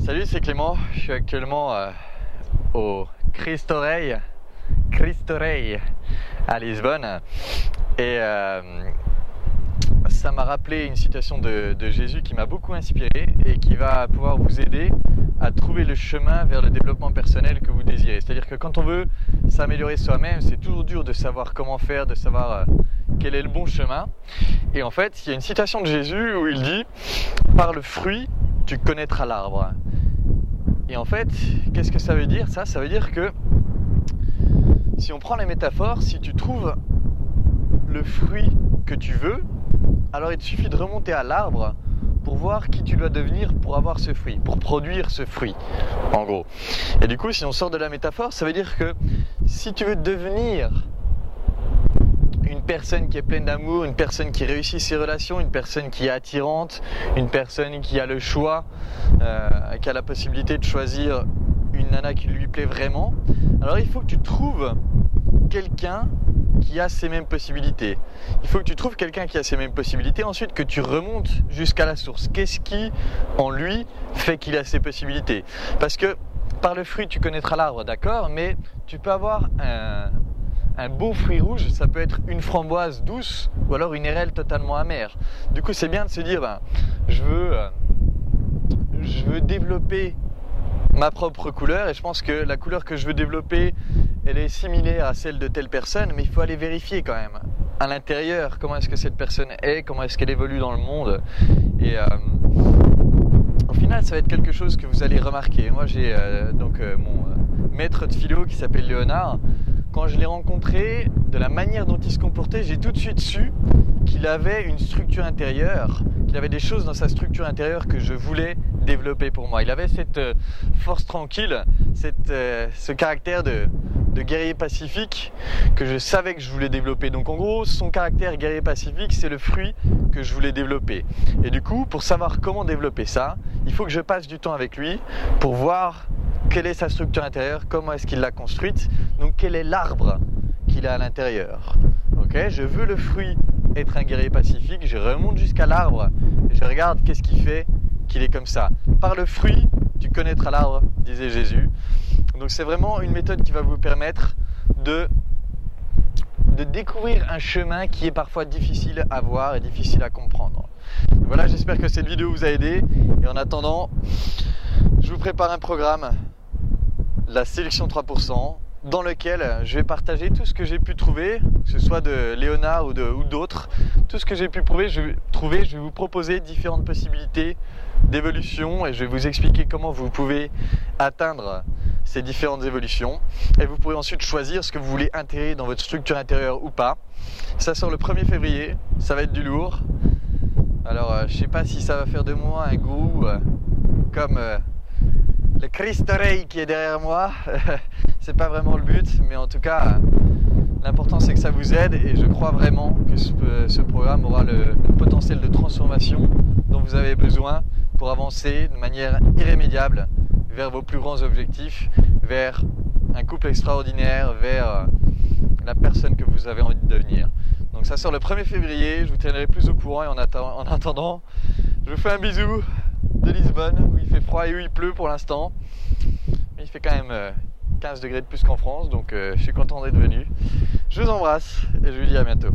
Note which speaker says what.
Speaker 1: Salut, c'est Clément. Je suis actuellement au Cristo Rei à Lisbonne. Et ça m'a rappelé une citation de Jésus qui m'a beaucoup inspiré et qui va pouvoir vous aider à trouver le chemin vers le développement personnel que vous désirez. C'est-à-dire que quand on veut s'améliorer soi-même, c'est toujours dur de savoir comment faire, de savoir quel est le bon chemin. Et en fait, il y a une citation de Jésus où il dit « Par le fruit, tu connaîtras l'arbre ». Et en fait, qu'est-ce que ça veut dire ça? Ça veut dire que si on prend les métaphores, si tu trouves le fruit que tu veux, alors il te suffit de remonter à l'arbre pour voir qui tu dois devenir pour avoir ce fruit, pour produire ce fruit, en gros. Et du coup, si on sort de la métaphore, ça veut dire que si tu veux devenir une personne qui est pleine d'amour, une personne qui réussit ses relations, une personne qui est attirante, une personne qui a le choix, qui a la possibilité de choisir une nana qui lui plaît vraiment, alors il faut que tu trouves quelqu'un qui a ces mêmes possibilités. Il faut que tu trouves quelqu'un qui a ces mêmes possibilités, ensuite que tu remontes jusqu'à la source. Qu'est-ce qui, en lui, fait qu'il a ces possibilités? Parce que par le fruit, tu connaîtras l'arbre, d'accord, mais tu peux avoir un beau fruit rouge, ça peut être une framboise douce ou alors une érelle totalement amère. Du coup, c'est bien de se dire, je veux développer ma propre couleur et je pense que la couleur que je veux développer, elle est similaire à celle de telle personne, mais il faut aller vérifier quand même à l'intérieur comment est-ce que cette personne est, comment est-ce qu'elle évolue dans le monde. Et au final, ça va être quelque chose que vous allez remarquer. Moi, j'ai mon maître de philo qui s'appelle Léonard. Quand je l'ai rencontré, de la manière dont il se comportait, j'ai tout de suite su qu'il avait une structure intérieure, qu'il avait des choses dans sa structure intérieure que je voulais développer pour moi. Il avait cette force tranquille, ce caractère de guerrier pacifique que je savais que je voulais développer. Donc en gros, son caractère guerrier pacifique, c'est le fruit que je voulais développer. Et du coup, pour savoir comment développer ça, il faut que je passe du temps avec lui pour voir quelle est sa structure intérieure, comment est-ce qu'il l'a construite, donc quel est l'arbre qu'il a à l'intérieur. Okay, je veux le fruit être un guerrier pacifique, je remonte jusqu'à l'arbre et je regarde qu'est-ce qui fait qu'il est comme ça. Par le fruit, tu connaîtras l'arbre, disait Jésus. Donc c'est vraiment une méthode qui va vous permettre de découvrir un chemin qui est parfois difficile à voir et difficile à comprendre. Voilà, j'espère que cette vidéo vous a aidé et en attendant, je vous prépare un programme, la sélection 3%, dans lequel je vais partager tout ce que j'ai pu trouver, que ce soit de Léonard ou d'autres, tout ce que j'ai pu trouver, je vais vous proposer différentes possibilités d'évolution et je vais vous expliquer comment vous pouvez atteindre ces différentes évolutions et vous pourrez ensuite choisir ce que vous voulez intégrer dans votre structure intérieure ou pas. Ça sort le 1er février, ça va être du lourd. Alors je sais pas si ça va faire de moi un gourou comme le Cristo Rei qui est derrière moi. C'est pas vraiment le but, mais en tout cas l'important c'est que ça vous aide et je crois vraiment que ce programme aura le potentiel de transformation dont vous avez besoin pour avancer de manière irrémédiable vers vos plus grands objectifs, vers un couple extraordinaire, vers la personne que vous avez envie de devenir. Donc ça sort le 1er février, je vous tiendrai plus au courant et en attendant, je vous fais un bisou de Lisbonne où il fait froid et où il pleut pour l'instant. Mais il fait quand même 15 degrés de plus qu'en France, donc je suis content d'être venu. Je vous embrasse et je vous dis à bientôt.